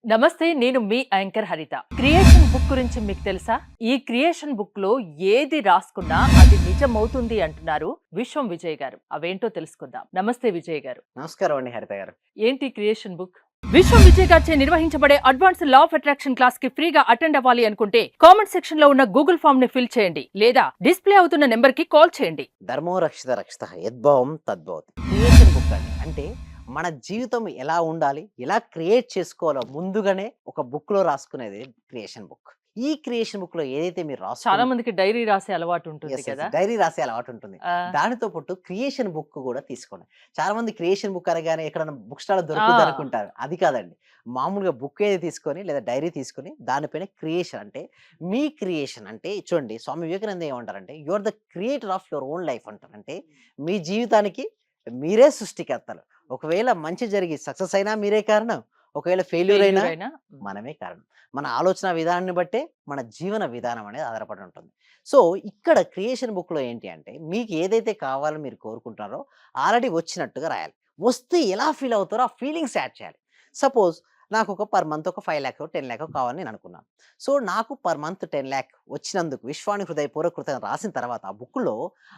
నమస్తే. నేను మీ యాంకర్ హరిత. క్రియేషన్ బుక్ గురించి మీకు తెలుసా? ఈ క్రియేషన్ బుక్‌లో ఏది రాసుకున్నా అది నిజమవుతుంది అంటున్నారు విశ్వం విజయ్ గారు. అవేంటో తెలుసుకుందాం. నమస్తే విజయ్ గారు. నమస్కారం అండి హరిత గారు. ఏంటి క్రియేషన్ బుక్? విశ్వం విజయ్ గారిచే నిర్వహించబడే advanced law of attraction class కి ఫ్రీగా అటెండ్ అవ్వాలి అనుకుంటే కామెంట్ సెక్షన్ లో ఉన్న గూగుల్ ఫామ్ ని ఫిల్ చేయండి లేదా డిస్ప్లే అవుతున్న నెంబర్ కి కాల్ చేయండి. ధర్మో రక్షిత రక్షిత యద్భావం తద్భవతి. క్రియేషన్ బుక్ అండి. అంటే మన జీవితం ఎలా ఉండాలి, ఎలా క్రియేట్ చేసుకోవాలో ముందుగానే ఒక బుక్‌లో రాసుకునేది క్రియేషన్ బుక్. ఈ క్రియేషన్ బుక్‌లో ఏదైతే మీరు చాలా మందికి డైరీ రాసే అలవాటు ఉంటుంది కదా. డైరీ రాసే అలవాటు ఉంటుంది. ఆ, దానితో పాటు క్రియేషన్ బుక్ కూడా తీసుకోండి. చాలా మంది క్రియేషన్ బుక్ అనగానే ఎక్కడైనా బుక్ స్టాల్‌లో ఆ, దొరుకుద్ది అనుకుంటారు. అది కాదండి. మామూలుగా బుక్ ఏది తీసుకొని లేదా డైరీ తీసుకొని దానిపైన క్రియేషన్ అంటే మీ క్రియేషన్ అంటే చూడండి స్వామి వివేకానంద ఏమంటారంటే you are the creator of your own life అంటారు. అంటే మీ జీవితానికి మీరే సృష్టికర్తలు. ఒకవేళ మంచి జరిగి సక్సెస్ అయినా మీరే కారణం. ఒకవేళ ఫెయిల్యూర్ అయినా failure అయినా. మనమే కారణం. మన ఆలోచన విధానాన్ని బట్టే మన జీవన విధానం అనేది ఆధారపడి ఉంటుంది. సో, ఇక్కడ క్రియేషన్ బుక్‌లో ఏంటి అంటే మీకు ఏదైతే కావాలో మీరు కోరుకుంటున్నారో ఆల్రెడీ వచ్చినట్టుగా రాయాలి. వస్తే ఎలా ఫీల్ అవుతారో ఆ ఫీలింగ్స్ యాడ్ చేయాలి. సపోజ్ నాకు ఒక పర్ మంత్ ఒక 5,00,000 10,00,000 కావాలని నేను అనుకున్నాను. సో, నాకు పర్ మంత్ 10,00,000 వచ్చినందుకు విశ్వానికి హృదయపూర్వక కృతజ్ఞతలు రాసిన తర్వాత ఆ బుక్‌లో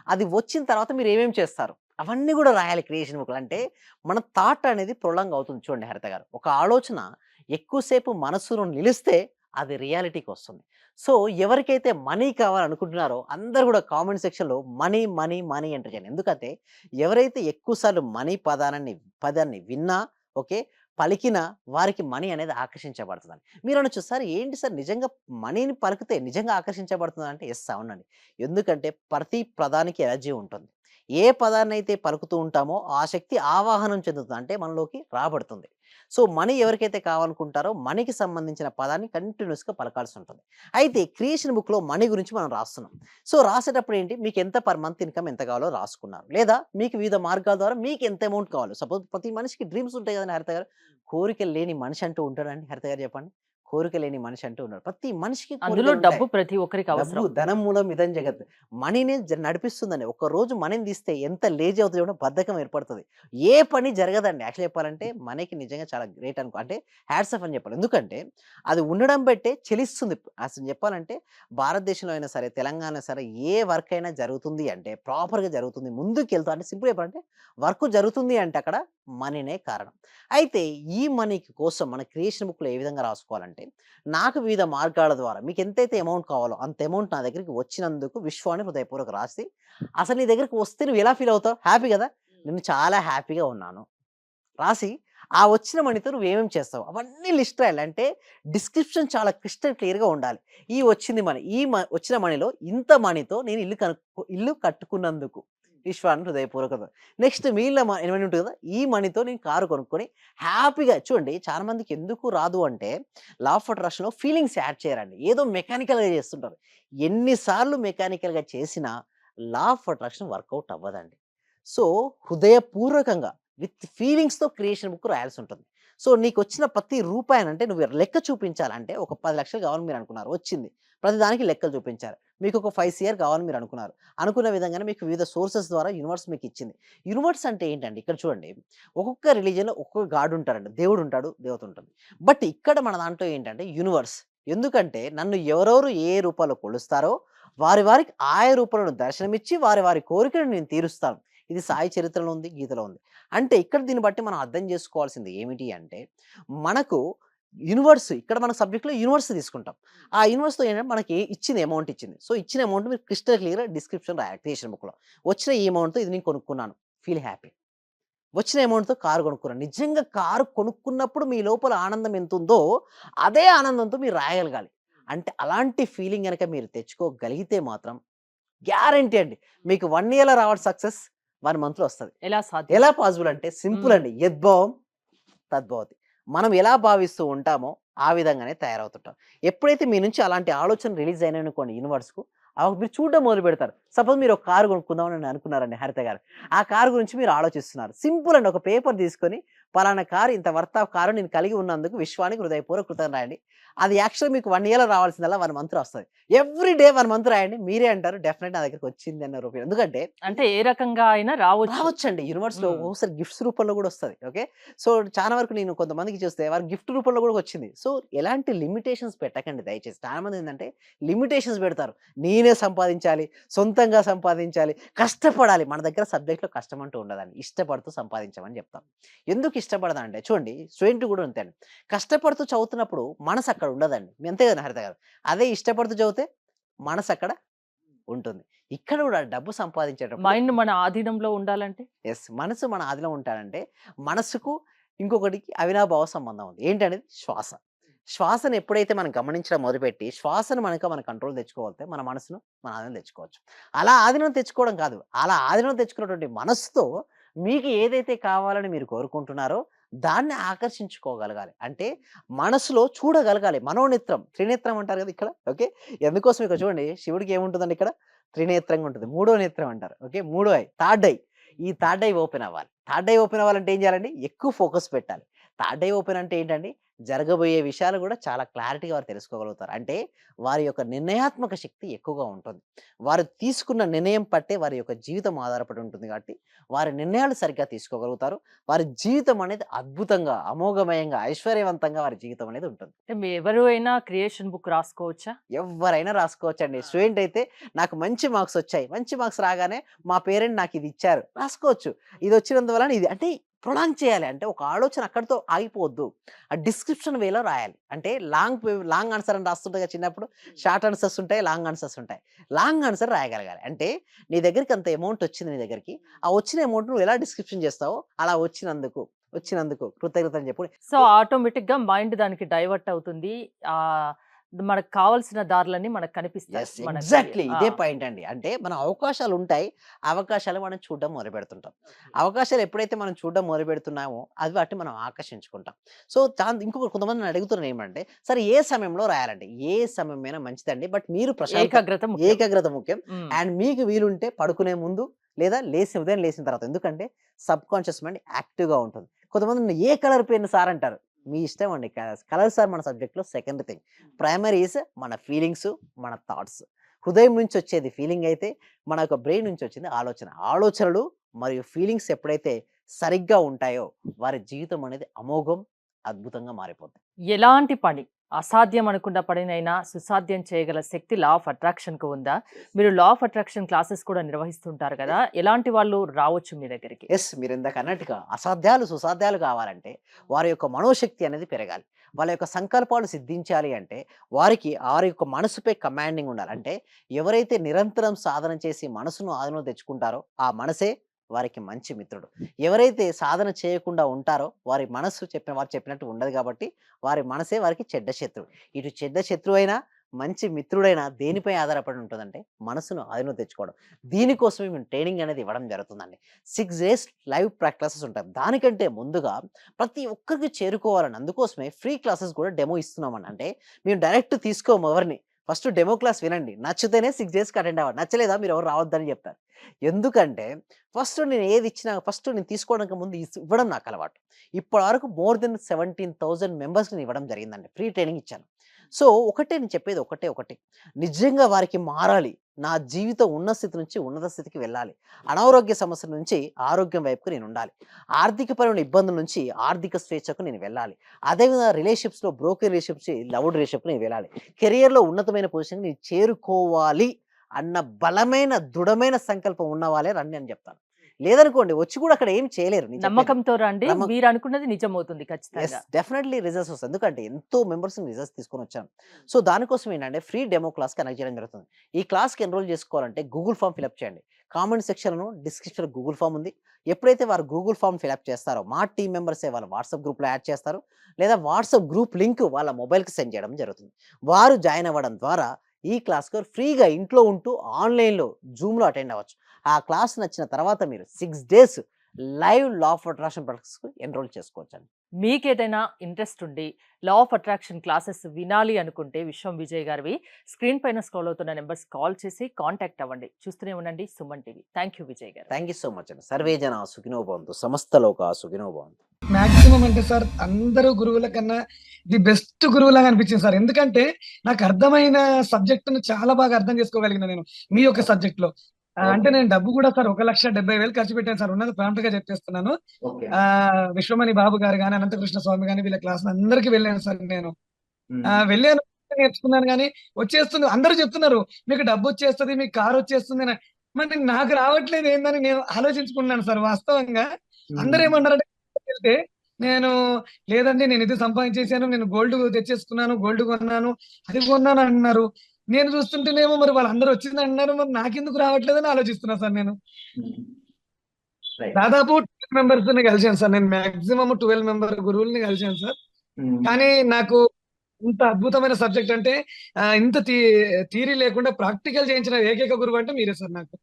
అది వచ్చిన తర్వాత మీరు ఏమేమి చేస్తారు? అవన్నీ కూడా రాయాలి క్రియేషన్ బుక్‌లో. అంటే మన థాట్ అనేది ప్రొలాంగ్ అవుతుంది చూడండి హరిత గారు. ఒక ఆలోచన ఎక్కువసేపు మనసులో నిలిస్తే అది రియాలిటీకొస్తుంది. సో, ఎవరికైతే మనీ కావాలనుకుంటున్నారో అందరూ గూడా కామెంట్ సెక్షన్‌లో మనీ, మనీ, మనీ ఎంటర్ చేయండి. ఎందుకంటే ఎవరైతే ఎక్కువ సార్లు మనీ పదాన్ని విన్నా ఓకే. పలికినా వారికి మనీ అనేది ఆకర్షించబడుతుందని. మీరనొచ్చు సార్ ఏంటి సార్ నిజంగా మనీని పలికితే నిజంగా ఆకర్షించబడుతుందా అంటే యెస్ అవునండి. ఎందుకంటే ప్రతి పదానికి ఎనర్జీ ఉంటుంది. ఏ పదాన్నైతే పలుకుతూ ఉంటామో ఆ శక్తి ఆవాహనం చెందుతుంది. అంటే మనలోకి రాబడుతుంది. సో, మనీ ఎవరికైతే కావాలనుకుంటారో మనీకి సంబంధించిన పదాన్ని కంటిన్యూయస్‌గా పలకాల్సి ఉంటుంది. అయితే క్రియేషన్ బుక్‌లో మనీ గురించి మనం రాస్తున్నాం. సో, రాసేటప్పుడు ఏంటి మీకు ఎంత పర్ మంత్ ఇన్‌కమ్ ఎంత కావాలో రాసుకున్నారు. లేదా మీకు వివిధ మార్గాల ద్వారా మీకు ఎంత అమౌంట్ కావాలో సపోజ్ ప్రతి మనిషికి డ్రీమ్స్ ఉంటాయి కదండీ హరిత గారు. కోరికలు లేని మనిషి అంటూ ఉంటాడండి హరిత గారు చెప్పండి? కోరిక లేని మనిషి అంటూ ఉన్నాడు. ప్రతి మనిషికి అందులో కోరికలుంటాయి. డబ్బు ప్రతి ఒక్కరికి డబ్బు అవసరం. ధనం మూలం ఇదం జగత్. మనీనే నడిపిస్తుందండి. ఒక్కరోజు మనీని తీస్తే ఎంత లేజీ అవుతదో చూడండి బద్ధకం ఏర్పడుతది. ఏ పని జరగదండి. యాక్చువల్లీ చెప్పాలంటే మనీకి నిజంగా చాలా గ్రేట్ అంటే హ్యాట్స్ ఆఫ్ అని చెప్పాలి. ఎందుకంటే అది ఉండడం బట్టే చెలిస్తుంది. అసలు చెప్పాలంటే భారతదేశంలో అయినా సరే, తెలంగాణ సరే ఏ వర్క్ అయినా జరుగుతుంది అంటే ప్రాపర్‌గా జరుగుతుంది. ముందుకెళ్తా అంటే సింపుల్‌గా చెప్పాలంటే వర్క్ జరుగుతుంది అంటే అక్కడ మనీనే కారణం. అయితే ఈ మనీకి కోసం మన క్రియేషన్ బుక్‌లో ఏ విధంగా రాసుకోవాలంటే నాకు వివిధ మార్గాల ద్వారా మీకు ఎంతైతే అమౌంట్ కావాలో అంత అమౌంట్ నా దగ్గరికి వచ్చినందుకు విశ్వాన్ని హృదయపూర్వక రాసి, అసలు నీ దగ్గరికి వస్తే నువ్వు ఎలా ఫీల్ అవుతావు? హ్యాపీ గదా! నేను చాలా హ్యాపీగా ఉన్నాను. రాసి ఆ వచ్చిన మనీతో నువ్వేమేమి చేస్తావు? అవన్నీ లిస్ట్ రాయాలి. అంటే డిస్క్రిప్షన్ చాలా క్రిస్టల్ క్లియర్‌గా ఉండాలి. ఈ వచ్చింది మనీ. వచ్చిన మనీలో ఇంత మనీతో నేను ఇల్లు కట్టుకున్నందుకు విశ్వాన్ని హృదయపూర్వకత. నెక్స్ట్ మిగిలిన మనీ ఉంటుంది కదా! ఈ మనీతో నేను కారు కొనుక్కొని హ్యాపీగా చూడండి చాలా మందికి ఎందుకు రాదు అంటే లా ఆఫ్ అట్రాక్షన్‌లో ఫీలింగ్స్ యాడ్ చేయరండి. ఏదో మెకానికల్‌గా చేస్తుంటారు. ఎన్ని సార్లు మెకానికల్‌గా చేసినా లా ఆఫ్ అట్రాక్షన్ వర్కౌట్ అవ్వదండి. సో, హృదయపూర్వకంగా విత్ ఫీలింగ్స్‌తో క్రియేషన్ బుక్ రాయాల్సుంటుంది. సో, నీకొచ్చిన ప్రతి రూపాయనంటే నువ్వు లెక్క చూపించాలంటే ఒక 10,00,000 కావాలని మీరనుకున్నారు. వచ్చింది. ప్రతిదానికి లెక్కలు చూపించారు. మీకొక 5 సీఆర్ కావాలని మీరనుకున్నారు. అనుకున్న విధంగానే మీకు వివిధ సోర్సెస్ ద్వారా యూనివర్స్ మీకిచ్చింది. యూనివర్స్ అంటే ఏంటండి? ఇక్కడ చూడండి. ఒక్కొక్క రిలిజియన్‌లో ఒక్కొక్క గాడ్ ఉంటారండి. దేవుడుంటాడు, దేవత ఉంటుంది. బట్ ఇక్కడ మన దాంట్లో ఏంటంటే యూనివర్స్. ఎందుకంటే నన్ను ఎవరెవరు ఏ రూపాల్లో కొలుస్తారో వారికి ఆయా రూపంలో దర్శనమిచ్చి వారి కోరికలను నేను తీరుస్తాను. ఇది సాయి చరిత్రలో ఉంది, గీతలో ఉంది. అంటే ఇక్కడ దీన్ని బట్టి మనం అర్థం చేసుకోవాల్సింది ఏమిటి అంటే, మనకు యూనివర్స్ ఇక్కడ మన సబ్జెక్ట్‌లో యూనివర్స్ తీసుకుంటాం. ఆ యూనివర్స్‌తో ఏంటంటే మనకి ఇచ్చింది అమౌంట్ ఇచ్చింది. సో, ఇచ్చిన అమౌంట్ మీరు క్రిస్టల్ క్లియర్‌గా డిస్క్రిప్షన్ రాయాలి క్రియేషన్ బుక్‌లో. వచ్చిన ఈ అమౌంట్‌తో ఇది నేను కొనుక్కున్నాను. Feel happy. వచ్చిన అమౌంట్‌తో కారు కొనుక్కున్నాను. నిజంగా కారు కొనుక్కున్నప్పుడు మీ లోపల ఆనందం ఎంతుందో, అదే ఆనందంతో మీరు రాయగలగాలి. అంటే అలాంటి ఫీలింగ్ గనక మీరు తెచ్చుకోగలిగితే మాత్రం గ్యారంటీ అండి. మీకు 1 ఇయర్‌లో రావాల్సిన సక్సెస్ 1 మంత్‌లో వస్తది. ఎలా సాధ్యం? ఎలా పాసిబుల్ అంటే సింపుల్ హ్మ్. అండి. యద్భావం తద్భవతి. మనం ఎలా భావిస్తూ ఉంటామో ఆ విధంగానే తయారవుతుంటాం. ఎప్పుడైతే మీ నుంచి అలాంటి ఆలోచన రిలీజ్ అయినాయనుకోండి యూనివర్స్‌కు మీరు చూడడం మొదలుపెడతారు. సపోజ్ మీరు ఒక కారు కొనుక్కుందాం అని అనుకున్నారండి హరిత గారు. ఆ కారు గురించి మీరు ఆలోచిస్తున్నారు. సింపుల్ అండి. ఒక పేపర్ తీసుకొని పలానా కారు ఇంత వర్త్ ఆఫ్ కారు నేను కలిగి ఉన్నందుకు విశ్వానికి హృదయపూర్వక కృతజ్ఞతలు రాయండి. అది యాక్చువల్‌గా మీకు 1 ఇయర్‌లో రావాల్సిందల్లా 1 మంత్‌లో వస్తది. ఎవ్రీ డే 1 మంత్ రాయండి. మీరే అంటారు డెఫినెట్‌గా నా దగ్గరికి వచ్చింది అన్న రూపంలో. ఎందుకంటే అంటే ఏ రకంగా అయినా రావచ్చు. రావచ్చండి. యూనివర్స్‌లో హ్మ్. ఒక్కొక్కసారి గిఫ్ట్స్ రూపంలో గూడా వస్తది. ఓకే. సో, చాలా వరకు నేను కొంతమందికి చూస్తే వారు గిఫ్ట్ రూపంలో గూడా వచ్చింది. సో, ఎలాంటి లిమిటేషన్స్ పెట్టకండి దయచేసి. చాలా మంది ఏందంటే లిమిటేషన్స్ పెడతారు. నేనే సంపాదించాలి, సొంతంగా సంపాదించాలి, కష్టపడాలి. మన దగ్గర సబ్జెక్ట్‌లో కష్టం అంటూ ఉండదండి. ఇష్టపడుతూ సంపాదించమని చెప్తాం. ఎందుకు ఇష్టపడదంటే చూడండి స్టూడెంట్ గూడా అంతే అండి. కష్టపడుతూ చదువుతున్నప్పుడు మనసు అక్కడ ఉండదండి. అంతే గదా హరిత గారు. అదే ఇష్టపడుతూ చదివితే మనసు అక్కడ ఉంటుంది. ఇక్కడ గూడా డబ్బు సంపాదించేటప్పుడు మైండ్ మన ఆధీనంలో ఉండాలంటే? యెస్. మనసు మన ఆదిలో ఉంటాడంటే, మనసుకు ఇంకొకటికి అవినాభావ సంబంధం ఉంది. ఏంటనేది శ్వాస. శ్వాసను ఎప్పుడైతే మనం గమనించడం మొదలుపెట్టి, శ్వాసను మన కంట్రోల్ తెచ్చుకోగలిగితే, మన మనసును మన ఆధీనం తెచ్చుకోవచ్చు. అలా ఆధీనం తెచ్చుకోవడం కాదు. అలా ఆధీనం తెచ్చుకున్నటువంటి మనసుతో మీకు ఏదైతే కావాలని మీరు కోరుకుంటున్నారో, దాన్ని ఆకర్షించుకోగలగాలి. అంటే మనసులో చూడగలగాలి. మనోనేత్రం, త్రినేత్రం అంటారు కదా ఇక్కడ. ఓకే. ఎందుకోసం ఇక్కడ చూడండి శివుడికి ఏముంటుందండి ఇక్కడ? త్రినేత్రంగా ఉంటుంది. మూడో నేత్రం అంటారు. ఓకే. మూడో ఐ, థర్డ్ ఐ. ఈ థర్డ్ ఐ ఓపెన్ అవ్వాలి. థర్డ్ ఐ ఓపెన్ అవ్వాలంటే ఏం చేయాలండి? ఎక్కువ ఫోకస్ పెట్టాలి. థర్డ్ ఐ ఓపెన్ అంటే ఏంటండి? జరగబోయే విషయాలు గూడా చాలా క్లారిటీగా వారు తెలుసుకోగలుగుతారు. అంటే వారి యొక్క నిర్ణయాత్మక శక్తి ఎక్కువగా ఉంటుంది. వారు తీసుకున్న నిర్ణయం పట్టే వారి యొక్క జీవితం ఆధారపడి ఉంటుంది కాబట్టి, వారి నిర్ణయాలు సరిగ్గా తీసుకోగలుగుతారు. వారి జీవితం అనేది అద్భుతంగా, అమోఘమయంగా, ఐశ్వర్యవంతంగా వారి జీవితం అనేది ఉంటుంది. అంటే మీ ఎవరు అయినా క్రియేషన్ బుక్ రాసుకోవచ్చా? ఎవ్వరైనా రాసుకోవచ్చండి. స్టూడెంట్ అయితే నాకు మంచి మార్క్స్ వచ్చాయి. మంచి మార్క్స్ రాగానే మా పేరెంట్ నాకిది ఇచ్చారు. రాసుకోవచ్చు. ఇదొచ్చినందువలన ఇది అంటే ప్రొలాంగ్ చేయాలి. అంటే ఒక ఆలోచన అక్కడితో ఆగిపోవద్దు. ఆ డిస్క్రిప్షన్ వేలో రాయాలి. అంటే లాంగ్ ఆన్సర్ అని రాస్తుంటాయి కదా చిన్నప్పుడు. షార్ట్ ఆన్సర్స్ ఉంటాయి. లాంగ్ ఆన్సర్స్ ఉంటాయి. లాంగ్ ఆన్సర్ రాయగలగాలి. అంటే నీ దగ్గరికి అంత అమౌంట్ వచ్చింది నీ దగ్గరికి. ఆ వచ్చిన అమౌంట్ నువ్వు ఎలా డిస్క్రిప్షన్ చేస్తావో అలా వచ్చినందుకు కృతజ్ఞతలు చెప్పు. సో, ఆటోమేటిక్‌గా మైండ్ దానికి డైవర్ట్ అవుతుంది. ఆహ్, మనకు కావాల్సిన దారులన్నీ మనకు కనిపిస్తాయి. యెస్. మనకి ఎగ్జాక్ట్‌లీ. ఆ! ఇదే పాయింట్ అండి. అంటే మన అవకాశాలుంటాయి. అవకాశాలు మనం చూడడం మొదలుపెడుతుంటాం. అవకాశాలు ఎప్పుడైతే మనం చూడడం మొదలుపెడుతున్నామో, అది వాటిని మనం ఆకర్షించుకుంటాం. సో, ఇంకొక కొంతమంది నన్ను అడుగుతున్నారు ఏమంటే, "సరే ఏ సమయంలో రాయాలండి?" ఏ సమయమైనా మంచిదండి. బట్ మీరు ఏకాగ్రత ముఖ్యం. ఏకాగ్రత ముఖ్యం. హ్మ్. అండ్ మీకు వీలుంటే పడుకునే ముందు లేదా ఉదయం లేసిన తర్వాత. ఎందుకంటే సబ్‌కాన్షియస్ మైండ్ యాక్టివ్‌గా ఉంటుంది. కొంతమంది నన్ను "ఏ కలర్ పెన్ సార్" అంటారు. మీ ఇష్టం అండి. కలర్స్ ఆర్ మన సబ్జెక్ట్‌లో సెకండ్ థింగ్. ప్రైమరీ ఈస్ మన ఫీలింగ్స్, మన థాట్స్. హృదయం నుంచి వచ్చేది ఫీలింగ్ అయితే, మన యొక్క బ్రెయిన్ నుంచి వచ్చింది ఆలోచన. ఆలోచనలు మరియు ఫీలింగ్స్ ఎప్పుడైతే సరిగ్గా ఉంటాయో, వారి జీవితం అనేది అమోఘం, అద్భుతంగా మారిపోద్ది. ఎలాంటి పని అసాధ్యం అనుకున్న పనినైనా సుసాధ్యం చేయగల శక్తి లా ఆఫ్ అట్రాక్షన్‌కు ఉందా? మీరు లా ఆఫ్ అట్రాక్షన్ క్లాసెస్ కూడా నిర్వహిస్తుంటారు కదా! ఎలాంటి వాళ్ళు రావచ్చు మీ దగ్గరికి? యెస్. మీరిందాక అన్నట్టుగా అసాధ్యాలు, సుసాధ్యాలు కావాలంటే, వారి యొక్క మనోశక్తి అనేది పెరగాలి. వాళ్ళ యొక్క సంకల్పాలు సిద్ధించాలి అంటే, వారి యొక్క మనసుపై కమాండింగ్ ఉండాలి. అంటే ఎవరైతే నిరంతరం సాధన చేసి మనసును ఆధీనంలో తెచ్చుకుంటారో, ఆ మనసే వారికి మంచి మిత్రుడు. ఎవరైతే సాధన చేయకుండా ఉంటారో, వారు చెప్పినట్టు ఉండదు కాబట్టి, వారి మనసే వారికి చెడ్డ శత్రువు. ఇటు చెడ్డ శత్రువైనా, మంచి మిత్రుడైనా దేనిపై ఆధారపడి ఉంటదంటే, మనసును ఆధీనంలో తెచ్చుకోవడం. దీనికోసమే మేము ట్రైనింగ్ అనేది ఇవ్వడం జరుగుతుందండి. 6 డేస్ లైవ్ క్లాసెస్ ఉంటాయి. దానికంటే ముందుగా ప్రతి ఒక్కరికి చేరుకోవాలని అందుకోసమే ఫ్రీ క్లాసెస్ కూడా డెమో ఇస్తున్నామండి. అంటే మేము డైరెక్ట్ తీసుకోము ఎవరిని. ఫస్ట్ డెమో క్లాస్ వినండి. నచ్చితేనే 6 డేస్‌కి అటెండ్ అవ్వండి. నచ్చలేదా మీరెవరు రావద్దని చెప్తారు. ఎందుకంటే ఫస్ట్ నేను తీసుకోవడానికి ముందు ఇవ్వడం నాకు అలవాటు. ఇప్పటి వరకు మోర్ దెన్ 17,000 మెంబర్స్‌కి నేను ఇవ్వడం జరిగిందండి. ఫ్రీ ట్రైనింగ్ ఇచ్చాను. సో, నేను చెప్పేది ఒకటే. నిజంగా వారికి మారాలి. నా జీవితం ఉన్న స్థితి నుంచి ఉన్నత స్థితికి వెళ్ళాలి. అనారోగ్య సమస్యల నుంచి ఆరోగ్యం వైపుకు నేనుండాలి. ఆర్థికపరమైన ఇబ్బందుల నుంచి ఆర్థిక స్వేచ్ఛకు నేను వెళ్ళాలి. అదేవిధంగా రిలేషన్‌షిప్స్‌లో బ్రోకెన్ రిలేషన్‌షిప్స్ నుంచి లవ్డ్ రిలేషన్‌షిప్‌కి నేను వెళ్ళాలి. కెరియర్‌లో ఉన్నతమైన పొజిషన్‌కి నేను చేరుకోవాలి అన్న బలమైన, దృఢమైన సంకల్పం ఉన్న వాళ్ళే రండి అని చెప్తాను. లేదనుకోండి వచ్చి కూడా అక్కడ ఏమి చేయలేరు. నేను చెప్పేది. నమ్మకంతో రండి. నమ్మ మీరనుకున్నది నిజమవుతుంది యెస్. ఖచ్చితంగా. డెఫినైట్లీ రిజల్ట్స్ వస్తాయి. ఎందుకంటే ఎంతో మెంబర్స్‌ని రిజల్ట్స్ తీసుకొనొచ్చాను. సో, దానికోసం ఏంటంటే ఫ్రీ డెమో క్లాస్ కనెక్ట్ చేయడం జరుగుతుంది. ఈ క్లాస్‌కి ఎన్రోల్ చేసుకోవాలంటే గూగుల్ ఫార్మ్ ఫిలప్ చేయండి. కామెంట్ సెక్షన్‌లో డిస్క్రిప్షన్‌లో గూగుల్ ఫార్మ్ ఉంది. ఎప్పుడైతే వారు గూగుల్ ఫార్మ్ ఫిలప్ చేస్తారో మా టీమ్ మెంబర్సే వాళ్ళ వాట్సాప్ గ్రూప్‌లో యాడ్ చేస్తారు. లేదా వాట్సాప్ గ్రూప్ లింక్ వాళ్ళ మొబైల్‌కి సెండ్ చేయడం జరుగుతుంది. వారు జాయిన్ అవ్వడం ద్వారా ఈ క్లాస్‌కు ఫ్రీగా ఇంట్లో ఉంటూ ఆన్‌లైన్‌లో జూమ్‌లో అటెండ్ అవ్వచ్చు. ఆ క్లాస్ నచ్చిన తర్వాత మీరు 6 days live law of attraction ప్రాక్టీస్‌కు ఎన్రోల్ చేసుకోవచ్చండి. మీకేదైనా ఇంట్రెస్ట్ ఉండి లా ఆఫ్ అట్రాక్షన్ క్లాసెస్ వినాలి అనుకుంటే విశ్వం విజయ్ గారివి స్క్రీన్ పైన స్క్రోల్ అవుతున్న నెంబర్స్ కాల్ చేసి కాంటాక్ట్ అవ్వండి. చూస్తూనే ఉండండి Suman TV. Thank you Vijay గారు. థ్యాంక్ యూ సో మచ్ అండి. సర్వే జన సుఖినో భవంతు, సమస్త లోక సుఖినో భవంతు. మాక్సిమం అంటే సార్ అందరూ గురువుల కన్నా ది బెస్ట్ గురువులాగా అనిపించింది సార్. ఎందుకంటే నాకు అర్థమైన సబ్జెక్ట్ ను చాలా బాగా అర్థం చేసుకోగలిగిన నేను మీ యొక్క సబ్జెక్ట్ లో. అంటే నేను డబ్బు కూడా సార్ 1,70,000 ఖర్చు పెట్టాను సార్. ఉన్నది ప్రాంప్ట్ గా చెప్పేస్తున్నాను. ఓకే. విశ్వమణి బాబు గారు గాని, అనంతకృష్ణ స్వామి గాని వీళ్ళ క్లాస్ అందరికి వెళ్ళాను సార్ నేను. వెళ్ళాను, నేర్చుకున్నాను కానీ వచ్చేస్తుంది. అందరూ చెప్తున్నారు మీకు డబ్బు వచ్చేస్తుంది, మీకు కారు వచ్చేస్తుంది అని. మరి నాకు రావట్లేదు ఏందని నేను ఆలోచించుకున్నాను సార్. వాస్తవంగా అందరూ ఏమన్నారంటే వెళ్తే నేను లేదండి నేను ఇది సంపాదించేసాను, నేను గోల్డ్ తెచ్చేసుకున్నాను, గోల్డ్ కొన్నాను, అది కొన్నాను అంటున్నారు. నేను చూస్తుంటేనేమో మరి వాళ్ళందరూ వచ్చింది అంటున్నారు, మరి నాకెందుకు రావట్లేదని ఆలోచిస్తున్నా సార్ నేను. దాదాపు 12 మెంబర్స్ కలిసాను సార్. నేను మాక్సిమం 12 మెంబర్ గురువుల్ని కలిసాను సార్. కానీ నాకు ఇంత అద్భుతమైన సబ్జెక్ట్ అంటే ఇంత థియరీ లేకుండా ప్రాక్టికల్ చేయించిన ఏకైక గురువు అంటే మీరే సార్ నాకు.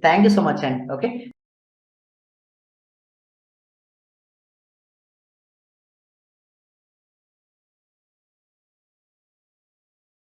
థ్యాంక్ యూ సో మచ్ అండి. ఓకే.